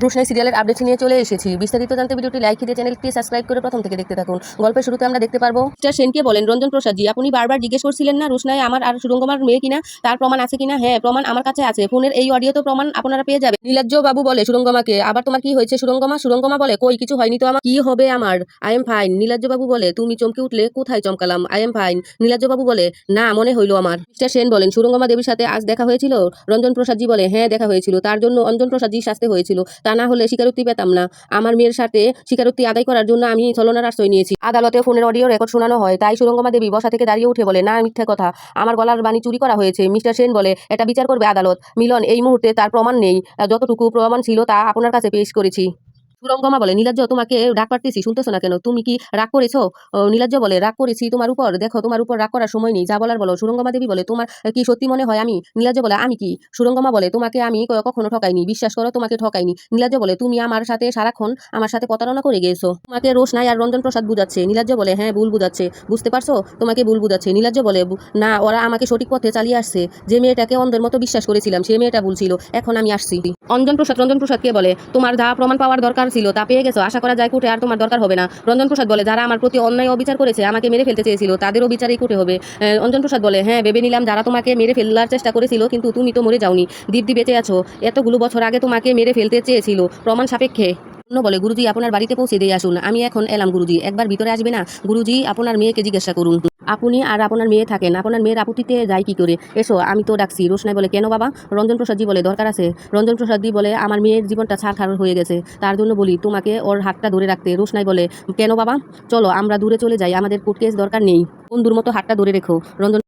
রোশনাই সিরিয়ালের আপডেট নিয়ে চলে এসেছি। বিস্তারিত জানতে ভিডিওটি লাইক দিয়ে চ্যানেলটি সাবস্ক্রাইব করে প্রথম থেকে দেখতে থাকুন। গল্পের শুরুতে আমরা দেখতে পারবো মিস্টার সেনকে বলেন, রঞ্জন প্রসাদ জি, আপনি বারবার জিজ্ঞেস করছিলেন না রোশনাই আমার আর সুরঙ্গমার মেয়ে কিনা, তার প্রমাণ আছে কিনা? হ্যাঁ, প্রমাণ আমার কাছে আছে, ফোনের এই অডিও তো প্রমাণ আপনারা পেয়ে যাবেন। নীলাজ্জ বাবু বলে সুরঙ্গমাকে, আবার তোমার কি হয়েছে সুরঙ্গমা? সুরঙ্গমা বলে, কই কিছু হয়নি তো, আমার কি হবে, আমার আই এম ফাইন। নীলাজ্জ বাবু বলে, তুমি চমকে উঠলে, কোথায় চমকালাম? I am fine. নীলাজ্জ বাবু বলে, না মনে হইলো আমার। মিস্টার সেন বলেন, সুরঙ্গমা দেবীর সাথে আজ দেখা হয়েছিল? রঞ্জন প্রসাদ জি বলে, হ্যাঁ দেখা হয়েছিল, তার জন্য অঞ্জন প্রসাদ জি শাস্তি হয়েছিল, তা না হলে স্বীকারোক্তি পেতাম না। আমার মেয়ের সাথে স্বীকারোক্তি আদায় করার জন্য আমি ছলনার আশ্রয় নিয়েছি। আদালতে ফোনের অডিও রেকর্ড শোনানো হয়, তাই সুরঙ্গমা দেবী বসা থেকে দাঁড়িয়ে উঠে বলে, না মিথ্যা কথা, আমার গলার বাণী চুরি করা হয়েছে। মিস্টার সেন বলে, এটা বিচার করবে আদালত। মিলন, এই মুহূর্তে তার প্রমাণ নেই, যতটুকু প্রমাণ ছিল তা আপনার কাছে পেশ করেছি। সুরঙ্গমা বলে, নীলাজ্জ তোমাকে রাগ পারতেছি, শুনতেছো না কেন? তুমি কি রাগ করেছো? নীলাজ্জ বলে, রাগ করেছি তোমার উপর? দেখো, তোমার উপর রাগ করার সময় নেই, যা বলার বলো। সুরঙ্গমা দেবী বলে, তোমার কি সত্যি মনে হয় আমি? নীলাজ্জ বলে, আমি কি? সুরঙ্গমা বলে, তোমাকে আমি কখনো ঠকাইনি, বিশ্বাস করো, তোমাকে ঠকাইনি। নীলাজ্জ বলে, তুমি আমার সাথে সারাক্ষণ আমার সাথে প্রতারণা করে গেছো, তোমাকে রোশনাই আর রঞ্জন প্রসাদ বুঝাচ্ছে। নীলাজ্জ বলে, হ্যাঁ ভুল বুঝাচ্ছে, বুঝতে পারছো, তোমাকে ভুল বুঝাচ্ছে। নীলাজ্জ বলে, না, ওরা আমাকে সঠিক পথে চালিয়ে আসছে, যে মেয়েটাকে অন্ধের মতো বিশ্বাস করেছিলাম সে মেয়েটা ভুল ছিল, এখন আমি আসছি। রঞ্জন প্রসাদকে বলে, তোমার যা প্রমাণ পাওয়ার দরকার ছিল তা পেয়ে গেছো, আশা করা যায় কোর্টে আর তোমার দরকার হবে না। রঞ্জন প্রসাদ বলে, যারা আমার প্রতি অন্যায় অবিচার করেছে, আমাকে মেরে ফেলতে চেয়েছিল, তাদেরও বিচারই কোর্টে হবে। অঞ্জন প্রসাদ বলে, হ্যাঁ ভেবে নিলাম যারা তোমাকে মেরে ফেলার চেষ্টা করেছিল, কিন্তু তুমি তো মরে যাওনি, দিব্যি বেঁচে আছো, এতগুলো বছর আগে তোমাকে মেরে ফেলতে চেয়েছিল প্রমাণ সাপেক্ষে। বলে, গুরুজি আপনার বাড়িতে পৌঁছে দিয়ে আসুন, আমি এখন এলাম। গুরুজি একবার ভিতরে আসবে না? গুরুজি আপনার মেয়েকে জিজ্ঞাসা করুন, আপনি আর আপনার মেয়ে থাকেন, আপনার মেয়ের আপত্তিতে যায় কি করে? এসো, আমি তো ডাকছি। রোশনাই বলে, কেন বাবা? রঞ্জন প্রসাদ জি বলে, দরকার আছে। রঞ্জন প্রসাদ জি বলে, আমার মেয়ের জীবনটা ছাড়খাড় হয়ে গেছে, তার জন্য বলি তোমাকে ওর হাতটা ধরে রাখতে। রোশনাই বলে, কেন বাবা? চলো আমরা দূরে চলে যাই, আমাদের কোর্ট কেস দরকার নেই, বন্ধুর মতো হাতটা ধরে রেখো। রঞ্জন